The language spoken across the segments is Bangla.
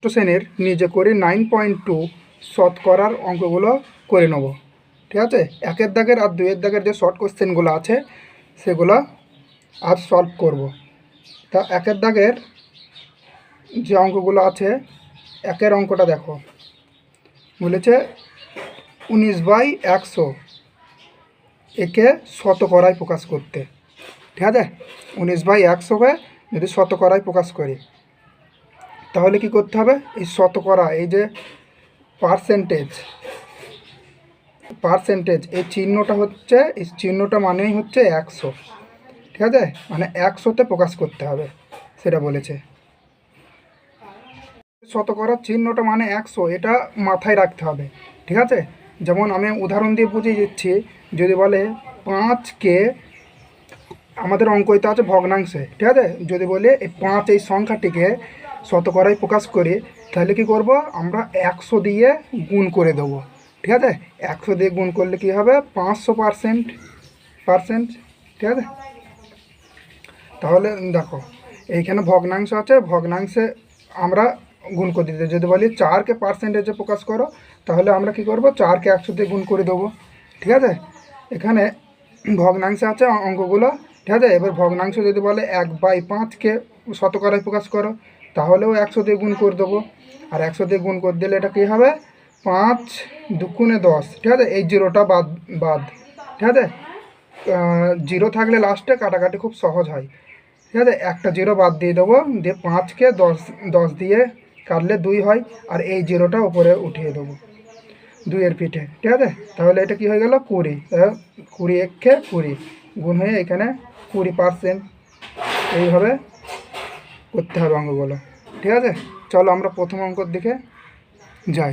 শ্রেণীর নিজে করে 9.2 শতকরার অঙ্কগুলো করে নেব। ঠিক আছে, একের দাগের আর দুইয়ের দাগের যে শর্ট কোশ্চেনগুলো আছে সেগুলো আজ সলভ করব। তা একের দাগের যে অঙ্কগুলো আছে, একের অঙ্কটা দেখো, বলেছে 19/100 একে শতকরায় প্রকাশ করতে। ঠিক আছে, 19/100কে যদি শতকরায় প্রকাশ করি তাহলে কি করতে হবে? এই শতকরা, এই যে পার্সেন্টেজ এই চিহ্নটা হচ্ছে, এই চিহ্নটা মানেই হচ্ছে 100। ঠিক আছে, মানে 100তে প্রকাশ করতে হবে সেটা বলেছে। শতকরার চিহ্নটা মানে 100, এটা মাথায় রাখতে হবে। ঠিক আছে, যেমন আমি উদাহরণ দিয়ে বুঝিয়ে দিচ্ছি। যদি বলে 5কে, আমাদের অঙ্কইতে আছে ভগ্নাংশে। ঠিক আছে, যদি বলে এই 5 এই সংখ্যাটিকে শতকরায় প্রকাশ করি তাহলে কি করব? আমরা 100 দিয়ে গুণ করে দেবো। ঠিক আছে, 100 দিয়ে গুণ করলে কি হবে? 500%। ঠিক আছে, তাহলে দেখো এইখানে ভগ্নাংশ আছে, ভগ্নাংশে আমরা গুণ করে দিতে। যদি বলি 4কে পার্সেন্টেজে প্রকাশ করো তাহলে আমরা কি করব? 4কে 100 দিয়ে গুণ করে দেবো। ঠিক আছে, এখানে ভগ্নাংশে আছে অঙ্কগুলো। ঠিক আছে, এবার ভগ্নাংশ যদি বলে 1/5কে শতকরায় প্রকাশ করো তাহলেও 100 দিয়ে গুণ করে দেবো। আর 100 দিয়ে গুণ করে দিলে এটা কী হবে? 5 দুগুণে 10। ঠিক আছে, এই জিরোটা বাদ। ঠিক আছে, জিরো থাকলে লাস্টে কাটাকাটি খুব সহজ হয়। ঠিক আছে, একটা জিরো বাদ দিয়ে দেবো, দিয়ে 5কে 10 দিয়ে কাটলে 2 হয়, আর এই জিরোটা উপরে উঠিয়ে দেবো 2-এর পিঠে। ঠিক আছে, তাহলে এটা কি হয়ে গেল? 20। 20 1-কে 20 গুণ হয়ে এখানে 20%। এইভাবে করতে হবে অঙ্কগুলো। ঠিক আছে, চলো আমরা প্রথম অঙ্কর দিকে যাই।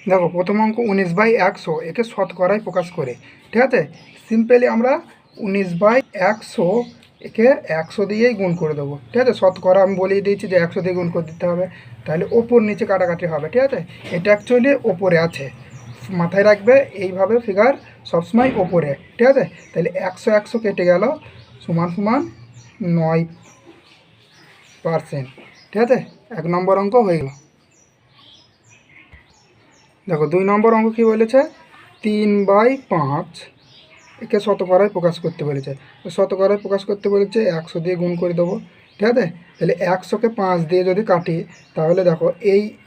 দেখো প্রথম অঙ্ক 19/100 একে শতকরায় প্রকাশ করে। ঠিক আছে, সিম্পলি আমরা 19/100 একে 100 দিয়েই গুণ করে দেবো। ঠিক আছে, শতকরা আমি বলেই দিয়েছি যে 100 দিয়ে গুণ করে দিতে হবে, তাহলে ওপর নিচে কাটাকাটি হবে। ঠিক আছে, এটা অ্যাকচুয়ালি ওপরে আছে, মাথায় রাখবে এইভাবে ফিগার সবসময় ওপরে। ঠিক আছে, তাহলে 100 কেটে গেল, সমান সমান 9%। ঠিক আছে, 1 নম্বর অঙ্ক হয়ে গেল। দেখো 2 নম্বর অঙ্ক কী বলেছে? 3/5 একে শতকরায় প্রকাশ করতে বলেছে। শতকরায় প্রকাশ করতে বলেছে, 100 দিয়ে গুণ করে দেবো। ঠিক আছে, তাহলে 100কে 5 দিয়ে যদি কাটি তাহলে দেখো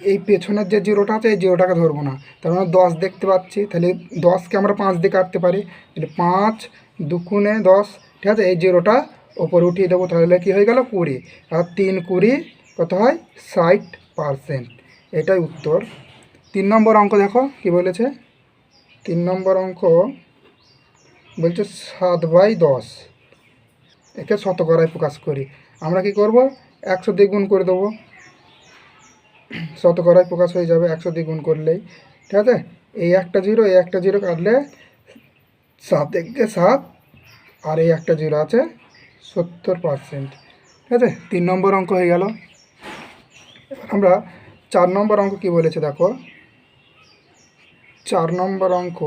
এই পেছনের যে জিরোটা আছে এই জিরোটাকে ধরবো না, তার মানে 10 দেখতে পাচ্ছি। তাহলে 10কে আমরা 5 দিয়ে কাটতে পারি, তাহলে 5 দুগুণে 10। ঠিক আছে, এই জিরোটা ওপরে উঠিয়ে দেবো, তাহলে কী হয়ে গেল? 20। আর 3 20 কত হয়? 60%। এটাই উত্তর। 3 নম্বর অঙ্ক দেখো কি বলেছে। 3 নম্বর অঙ্ক বলছে 7/10 একে শতকরায় প্রকাশ করি। আমরা কি করব? 100 দিয়ে গুণ করে দেবো, শতকরায় প্রকাশ হয়ে যাবে 100 দিয়ে গুণ করলেই। ঠিক আছে, এই একটা জিরো এই একটা জিরো কাটলে 7 1-কে 7, আর এই একটা জিরো আছে 70%। ঠিক আছে, 3 নম্বর অঙ্ক হয়ে গেল। আমরা 4 নম্বর অঙ্ক কি বলেছে দেখো। 4 নম্বর অঙ্ক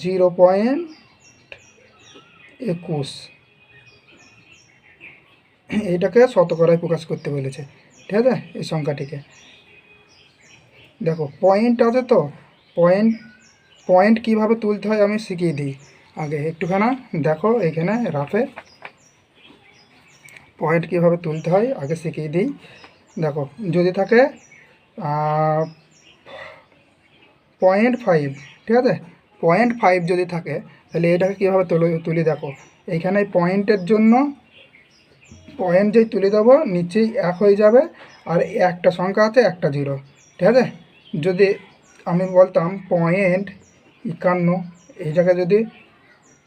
0.21 এইটাকে শতকরায় প্রকাশ করতে বলেছে। ঠিক আছে, এই সংখ্যাটিকে দেখো পয়েন্ট আছে তো, পয়েন্ট কীভাবে তুলতে হয় আমি শিখিয়ে দিই আগে একটুখানা। দেখো এইখানে রাফে পয়েন্ট কীভাবে তুলতে হয় আগে শিখিয়ে দিই। দেখো যদি থাকে 0.5, ঠিক আছে, 0.5 যদি থাকে তাহলে এটাকে কীভাবে তুলি দেখো। এইখানে পয়েন্টের জন্য পয়েন্ট যেই তুলে দেবো নিচেই 1 হয়ে যাবে, আর একটা সংখ্যা আছে একটা জিরো। ঠিক আছে, যদি আমি বলতাম 0.51, এই জায়গায় যদি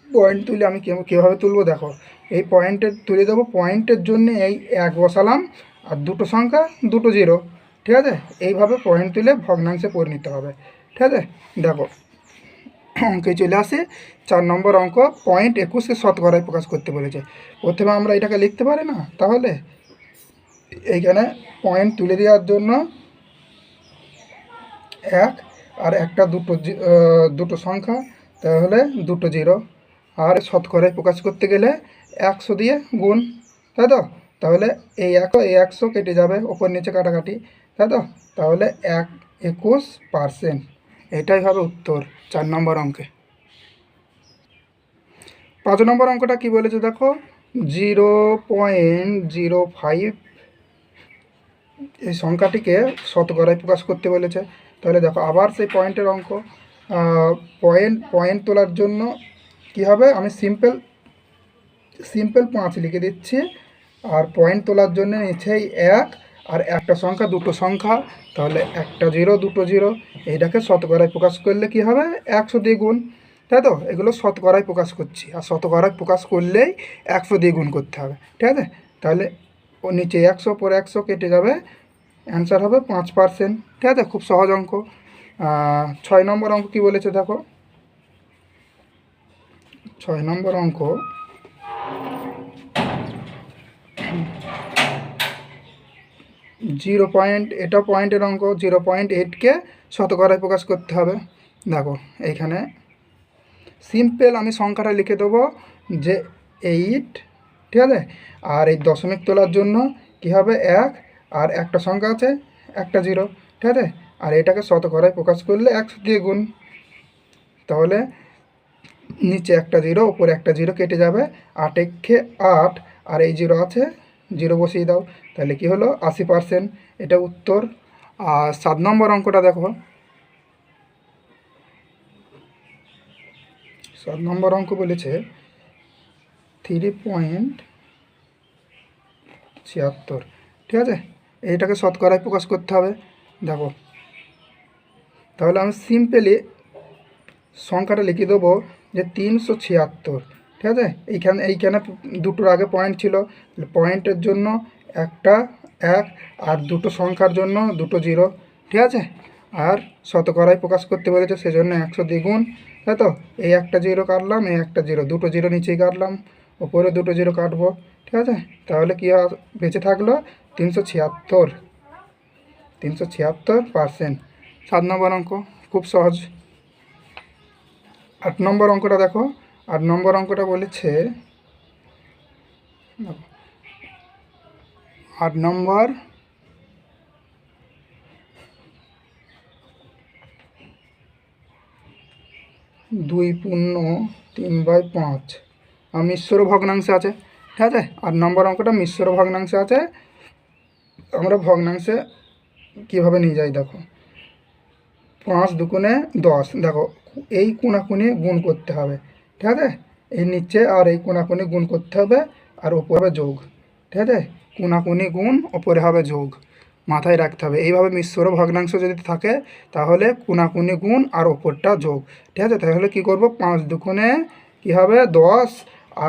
পয়েন্ট তুলে আমি কীভাবে তুলবো দেখো। এই পয়েন্টের তুলে দেবো, পয়েন্টের জন্য এই 1 বসালাম, আর দুটো সংখ্যা দুটো জিরো। ঠিক আছে, এইভাবে পয়েন্ট তুলে ভগ্নাংশে পরিণত হবে। ঠিক আছে, দেখো অঙ্কে চলে আসে 4 নম্বর অঙ্ক 0.21কে শতকরায় প্রকাশ করতে বলেছে। প্রথমে আমরা এটাকে লিখতে পারি না, তাহলে এইখানে পয়েন্ট তুলে দেওয়ার জন্য 1 আর একটা দুটো সংখ্যা, তাহলে দুটো জিরো। আর শতকরায় প্রকাশ করতে গেলে 100 দিয়ে গুণ, তাই তো? তাহলে এই 100 কেটে যাবে, ওপর নিচে কাটাকাটি, তাই তো? তাহলে 21%, এটাই হবে উত্তর 4 নম্বর অঙ্কে। 5 নম্বর অঙ্কটা কি বলেছে দেখো, 0.05 এই সংখ্যাটিকে শতকরায় প্রকাশ করতে বলেছে। তাহলে দেখো আবার সেই পয়েন্টের অঙ্ক, পয়েন্ট তোলার জন্য কি হবে, আমি সিম্পল 5 লিখে দিচ্ছি, আর পয়েন্ট তোলার জন্য নিচেই 1, আর একটা সংখ্যা দুটো সংখ্যা, তাহলে একটা 0 দুটো 0, এইটাকে শতকরায় প্রকাশ করলে কি হবে, 100 দিয়ে গুণ, তাই তো? এগুলো শতকরায় প্রকাশ করছি, আর শতকরায় প্রকাশ করলেই 100 দিয়ে গুণ করতে হবে, ঠিক আছে? তাহলে ও নিচে 100 পরে 100 কেটে যাবে, অ্যান্সার হবে 5%, ঠিক আছে? খুব সহজ অঙ্ক। 6 নম্বর অঙ্ক কি বলেছে দেখো, 6 নম্বর অঙ্ক, এটা পয়েন্টের অঙ্ক, 0.8কে শতকরায় প্রকাশ করতে হবে। দেখো এইখানে সিম্পল আমি সংখ্যাটা লিখে দেবো যে 8, ঠিক আছে? আর এই দশমিক তোলার জন্য কি হবে 1, আর একটা সংখ্যা আছে একটা 0, ঠিক আছে? আর এটাকে শতকরায় প্রকাশ করলে 100 দিয়ে গুণ, তাহলে নিচে একটা 0 উপরে একটা 0 কেটে যাবে, 8 একে 8, আর এই 0 আছে 0 বসিয়ে দাও, তাহলে কি হলো 80%, এটা উত্তর। আর 7 নম্বর অঙ্কটা দেখো, 7 নম্বর অঙ্ক বলেছে 3.76, ঠিক আছে? এইটাকে শতকরায় প্রকাশ করতে হবে। দেখো তাহলে আমি সিম্পলি সংখ্যাটা লিখে দেবো যে 376, ঠিক আছে? এইখানে দুটোর আগে পয়েন্ট ছিল, পয়েন্টের জন্য একটা 1, আর দুটো সংখ্যার জন্য দুটো 0, ঠিক আছে? আর শতকরায় প্রকাশ করতে বলেছে, সেজন্য 100 দ্বিগুণ, তাই তো? এই একটা 0 কাটলাম, এই একটা 0, দুটো 0 নিচেই কাটলাম, ওপরে দুটো 0 কাটবো, ঠিক আছে? তাহলে কি বেঁচে থাকলো 376%। 7 নম্বর অঙ্ক খুব সহজ। 8 নম্বর অঙ্কটা দেখো, 8 নম্বর অঙ্কটা বলেছে 8 নম্বর, দুই পূর্ণ 3/5 আর মিশ্র ভগ্নাংশে আছে, ঠিক আছে? 8 নম্বর অঙ্কটা মিশ্র ভগ্নাংশে আছে। আমরা ভগ্নাংশে কীভাবে নিয়ে যাই দেখো, 5 দুগুণে 10, দেখো এই কোণাকুনি গুণ করতে হবে, ঠিক আছে? এই নিচে আর এই কোণাকুনি গুণ করতে হবে, আর ওপরে হবে যোগ, ঠিক আছে? কোণাকুনি গুণ, ওপরে হবে যোগ, মাথায় রাখতে হবে। এইভাবে মিশ্র ভগ্নাংশ যদি থাকে তাহলে কোণাকুনি গুণ আর ওপরটা যোগ, ঠিক আছে? তাহলে কি করব, 5 দুগুণে কী হবে 10,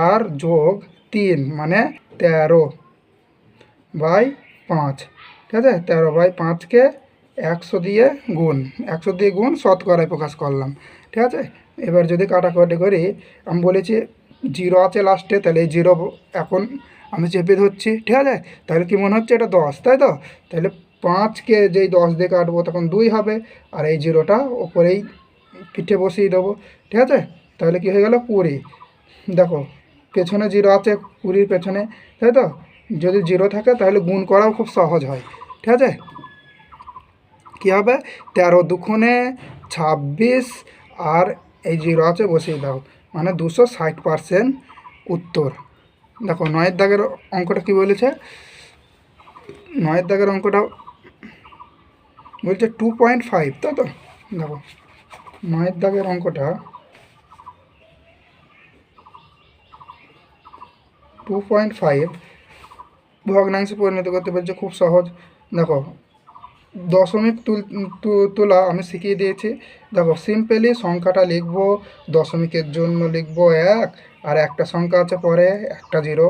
আর যোগ 3 মানে 13/5, ঠিক আছে? 13/5কে 100 দিয়ে গুণ, 100 দিয়ে গুণ শতকরায় প্রকাশ করলাম, ঠিক আছে? এবার যদি কাটাকাটি করি, আমি বলেছি 0 আছে লাস্টে, তাহলে এই 0 এখন আমি চেপে ধরছি, ঠিক আছে? তাহলে কি মনে হচ্ছে এটা 10, তাই তো? তাহলে 5কে যেই 10 দিয়ে কাটবো তখন 2 হবে, আর এই 0টা ওপরেই পিঠে বসিয়ে দেবো, ঠিক আছে? তাহলে কি হয়ে গেল 20। দেখো পেছনে 0 আছে 20-র পেছনে, তাই তো? যদি 0 থাকে তাহলে গুণ করাও খুব সহজ হয়, ঠিক আছে? কী হবে, 13 দুগুণে 26, আর এই 0 আছে বসিয়ে দাও, মানে 260% উত্তর। দেখো 9-এর দাগের অঙ্কটা কী বলেছে, 9-এর দাগের অঙ্কটা বলছে 2.5, তাই তো? দেখো 9-এর দাগের অঙ্কটা 2.5 ভগ্নাংশে পরিণত করতে পারছে, খুব সহজ। দেখো দশমিক তোলা আমি শিখিয়ে দিয়েছি। দেখো সিম্পলি সংখ্যাটা লিখবো, দশমিকের জন্য লিখবো 1, আর একটা সংখ্যা আছে পরে একটা 0,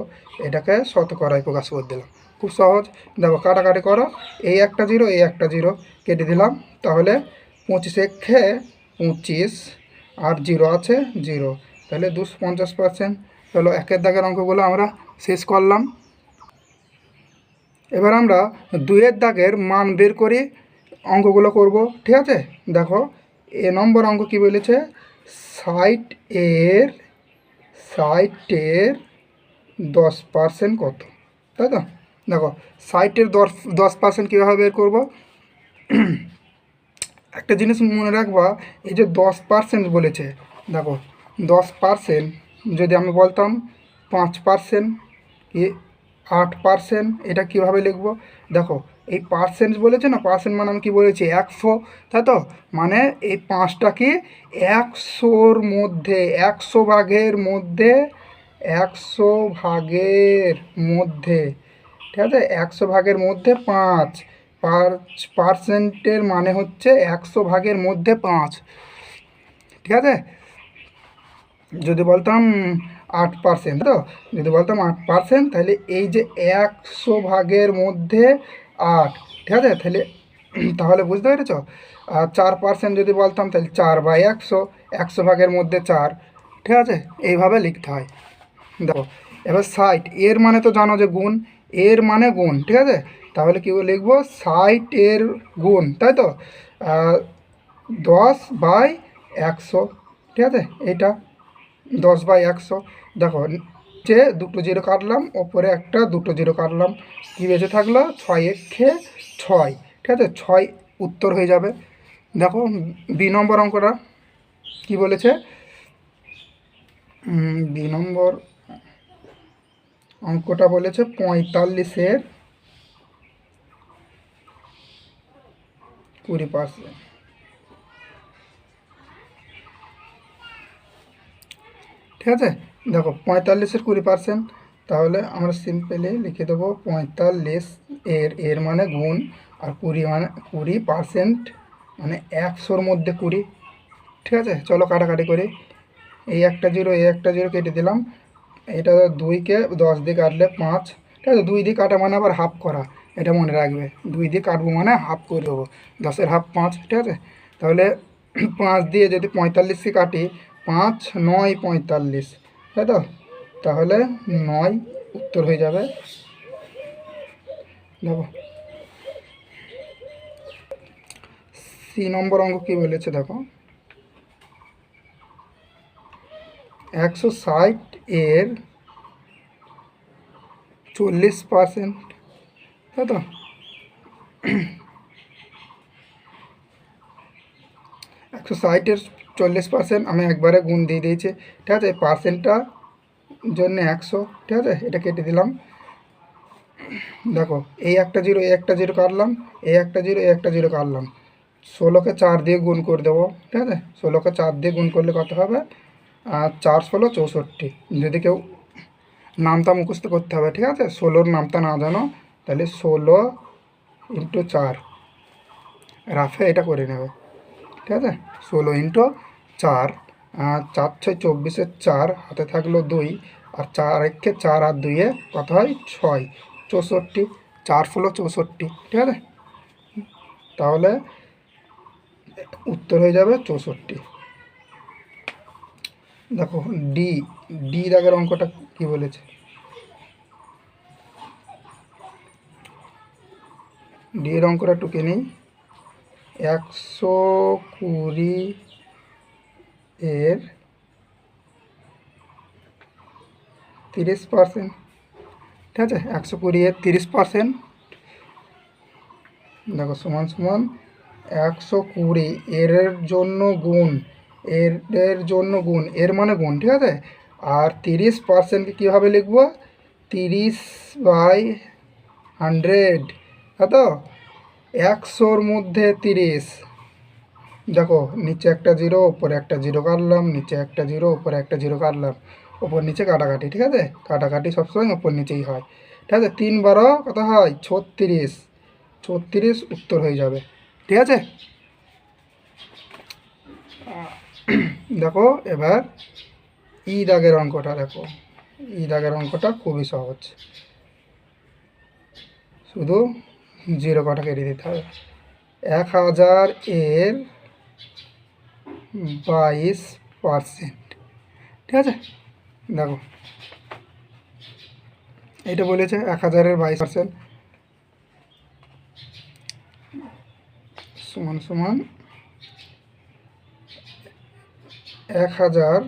এটাকে শতকরায় প্রকাশ করে দিলাম, খুব সহজ। দেখো কাটাকাটি করো, এই একটা 0 এই একটা 0 কেটে দিলাম, তাহলে 25-এ 25, আর 0 আছে 0, তাহলে 250%। চলো 1-এর দাগের অঙ্কগুলো আমরা শেষ করলাম। এবার আমরা 2-এর দাগের মান বের করে অঙ্কগুলো করব, ঠিক আছে? দেখো এ নম্বর অঙ্ক কি বলেছে, 60-এর 10% কত, তাই তো। দেখো 60-এর 10% কীভাবে বের করবো, একটা জিনিস মনে রাখবা, এই যে 10% বলেছে, দেখো 10% যদি আমি বলতাম 5% কি 8%, এটা কীভাবে লিখবো, দেখো এই পার্সেন্ট বলেছে না, পার্সেন্ট মানে আমি কী বলেছি 100, তাই তো, মানে এই 5টা কি 100-র মধ্যে, 100 ভাগের মধ্যে, 100 ভাগের মধ্যে, ঠিক আছে, 100 ভাগের মধ্যে 5%, মানে হচ্ছে 100 ভাগের মধ্যে 5, ঠিক আছে। যদি বলতাম 8%, তো যদি বলতাম 8%, তাহলে এই যে 100 ভাগের মধ্যে 8, ঠিক আছে, তাহলে বুঝতে পেরেছ। আর 4% যদি বলতাম, তাহলে 4/100, 100 ভাগের মধ্যে 4, ঠিক আছে, এইভাবে লিখতে হয়। দেখো এবার 60, এর মানে তো জানো যে গুণ, এর মানে গুণ, ঠিক আছে, তাহলে কী লিখবো 60-এর গুণ, তাই তো, 10/100, ঠিক আছে, এইটা 10/100। দেখো যে দুটো জিরো কাটলাম, ওপরে একটা দুটো জিরো কাটলাম, কী বেঁচে থাকলো 6 6, ঠিক আছে, 6 উত্তর হয়ে যাবে। দেখো বি নম্বর অঙ্কটা কি বলেছে, বি নম্বর অঙ্কটা বলেছে 45-এর 20%, ঠিক আছে। দেখো 45-এর 20%, তাহলে আমরা সিম্পলি লিখে দেবো 45 এর মানে গুণ, আর 20% মানে 100-র মধ্যে 20, ঠিক আছে। চলো কাটাকাটি করি, এই একটা জিরো এই একটা জিরো কেটে দিলাম, এটা 2কে 10 দিয়ে কাটলে 5, ঠিক আছে, 2 দিয়ে কাটা মানে আবার হাফ করা, এটা মনে রাখবে, 2 দিয়ে কাটবো মানে হাফ করে দেবো, 10-এর হাফ 5, ঠিক আছে। তাহলে 5 দিয়ে যদি 45কে কাটি, 5 9 45, তাই তো, তাহলে 9 উত্তর হয়ে যাবে। দেখো সি নম্বর অঙ্ক কী বলেছে, দেখো 160-এর 40%, তাই তো, 160-এর 40% আমি একবারে গুণ দিয়ে দিয়েছি, ঠিক আছে, পার্সেন্টটা জন্য 100, ঠিক আছে, এটা কেটে দিলাম। দেখো এই একটা জিরো এই একটা জিরো কাটলাম, এই একটা জিরো এই একটা জিরো কাটলাম, 16কে 4 দিয়ে গুণ করে দেবো, ঠিক আছে, 16কে 4 দিয়ে গুণ করলে কত হবে, 4 16 64। যদি কেউ নামতা মুখস্থ করতে হবে, ঠিক আছে, 16-র নামতা না জানো, তাহলে 16 × 4 রাফে এটা করে নেবে, ঠিক আছে, 16 × 4, 4 6 24-এর 4, হাতে থাকলো 2, আর 4 1-এ 4 আর 2-এ কত হয় 6, 64, 4 16 64, ঠিক আছে, তাহলে উত্তর হয়ে যাবে 64। দেখো ডি দাগের অঙ্কটা কি বলেছে, ডি এর অঙ্কটা টুকে নিই, 120-এর 30%, ঠিক আছে, 120-এর 30%, দেখো সমান সমান 120 এর জন্য গুণ, এর জন্য গুণ, এর মানে গুণ, ঠিক আছে, আর 30%কে কীভাবে লিখবো 30/100, তাই তো, 100-র মধ্যে 30, দেখো নিচে একটা জিরো ওপরে একটা জিরো কাটলাম, নিচে একটা জিরো ওপরে একটা জিরো কাটলাম, ওপর নিচে কাটাকাটি, ঠিক আছে, কাটাকাটি সবসময় ওপর নিচেই হয়, ঠিক আছে, 3 12 কত হয় 36, 36 উত্তর হয়ে যাবে, ঠিক আছে। দেখো এবার ই দাগের অঙ্কটা, দেখো ই দাগের অঙ্কটা খুবই সহজ, শুধু জিরো কটা কেটে দিতে হবে, 1000-এর 22%, ঠিক আছে। দেখো এটা বলেছে 1000-এর 22% সমান সমান 1000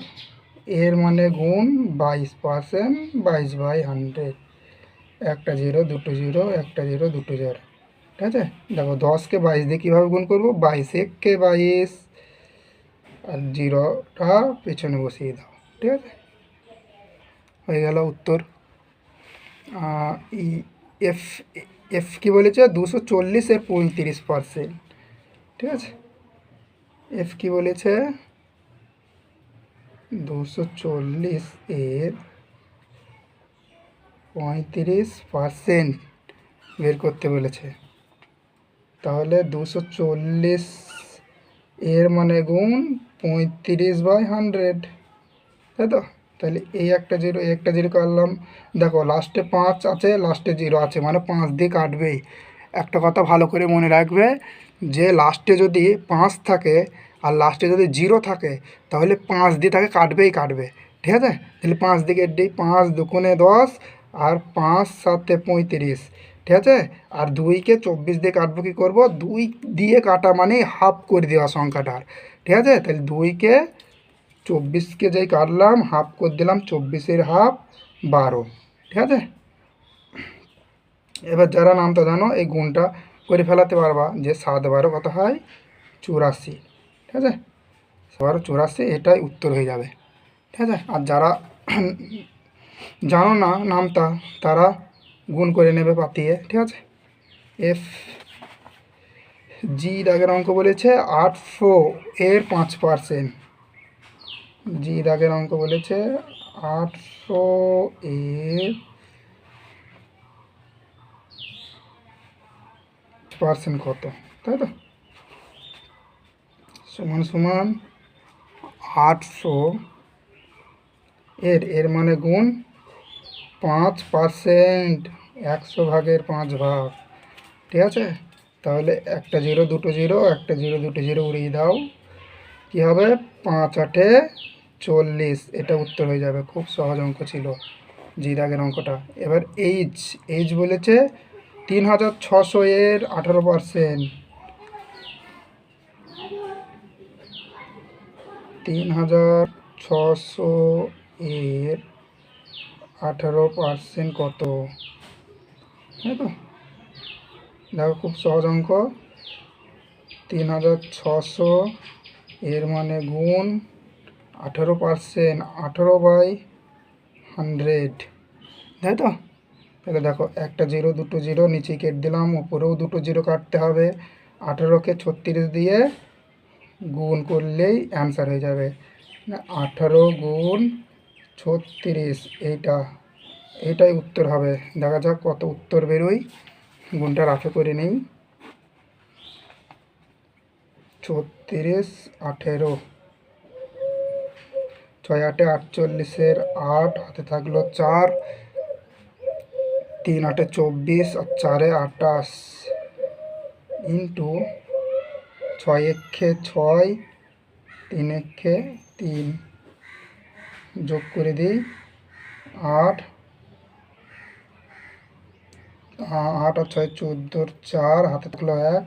এর মানে গুণ 22%, 22/100, একটা জিরো, দুটো জিরো, একটা জিরো, দুটো জিরো। ঠিক আছে, দেখো 10কে 22 দিয়ে কীভাবে গুণ করবো, 22 একে 22, আর জিরোটা পেছনে বসিয়ে দাও। ঠিক আছে, হয়ে গেল উত্তর। ই এফ এফ কী বলেছে, 240 এর 35%। ঠিক আছে, এফ কী বলেছে, 240 এর 35% বের করতে বলেছে। তাহলে 240 এর মানে গুণ 35/100, তাই তো? তাহলে এই একটা জিরো, এই একটা জিরো কাটলাম। দেখো লাস্টে 5 আছে, লাস্টে 0 আছে, মানে 5 দিয়ে কাটবেই। একটা কথা ভালো করে মনে রাখবে, যে লাস্টে যদি 5 থাকে আর লাস্টে যদি 0 থাকে, তাহলে 5 দিয়ে তাকে কাটবেই কাটবে। ঠিক আছে, তাহলে 5 দিকে দিই, 5 দুগুণে 10, আর 5 সাতে 35। ঠিক আছে, আর 2কে 24 দিয়ে কাটবো, কী করবো, 2 দিয়ে কাটা মানে হাফ করে দেওয়া সংখ্যাটার। ঠিক আছে, তাহলে 2কে 24কে যেই কাটলাম হাফ করে দিলাম, 24-এর হাফ 12। ঠিক আছে, এবার যারা নামটা জানো এই গুণটা করে ফেলাতে পারবা, যে 7 12 কত হয়, 84। ঠিক আছে, 7 12 84, এটাই উত্তর হয়ে যাবে। ঠিক আছে, আর যারা জানো না নামটা, তারা গুণ করে নেবে পাতিয়ে। ঠিক আছে, এফ জি দাগের অঙ্ক বলেছে 800 এর 5%। জি দাগের অঙ্ক বলেছে 800 এর পার্সেন্ট কত, তাই তো? সমান সমান 800 এর মানে গুণ 5%, 100/5 ভাগ। ঠিক আছে, তাহলে একটা জিরো, দুটো জিরো, একটা জিরো, দুটো জিরো উড়িয়ে দাও, কী হবে, 5 8 40। এটা উত্তর হয়ে যাবে। খুব সহজ অঙ্ক ছিল জি দাগের অঙ্কটা। এবার এইচ বলেছে 3600 এর 18%। 3600 এর 18% কত, তাই তো? দেখো খুব সহজ অঙ্ক, 3600 এর মানে গুণ 18%, 18/100, তাই তো? তাহলে দেখো একটা জিরো, দুটো জিরো নিচে কেটে দিলাম, উপরেও দুটো জিরো কাটতে হবে। 18কে 36 দিয়ে গুণ করলেই অ্যান্সার হয়ে যাবে। 18 গুণ 36, এইটাই উত্তর হবে। দেখা যাক কত উত্তর বেরোয়, গুণটা রাফে করে নেই। 36 18, 6 8 48, 8 হাতে থাকলো 4, 3 8 24, আর 4 28, ইন্টু 6 একে 6, 3 একে 3, যোগ করে দিই 8, 8 আর 6 14, 4 হাতে থাকলো 1,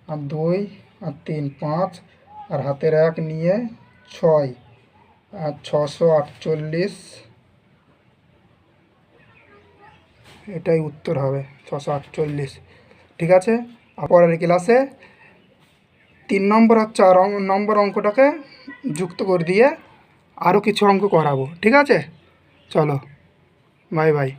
আর 2 আর 3 5, আর হাতের 1 নিয়ে 6, আর 648, এটাই উত্তর হবে, 648। ঠিক আছে, আর পরের ক্লাসে 3 নম্বর আর 4 নম্বর অঙ্কটাকে যুক্ত করে দিয়ে আরও কিছু অঙ্ক করাবো। ঠিক আছে, চলো, বাই বাই।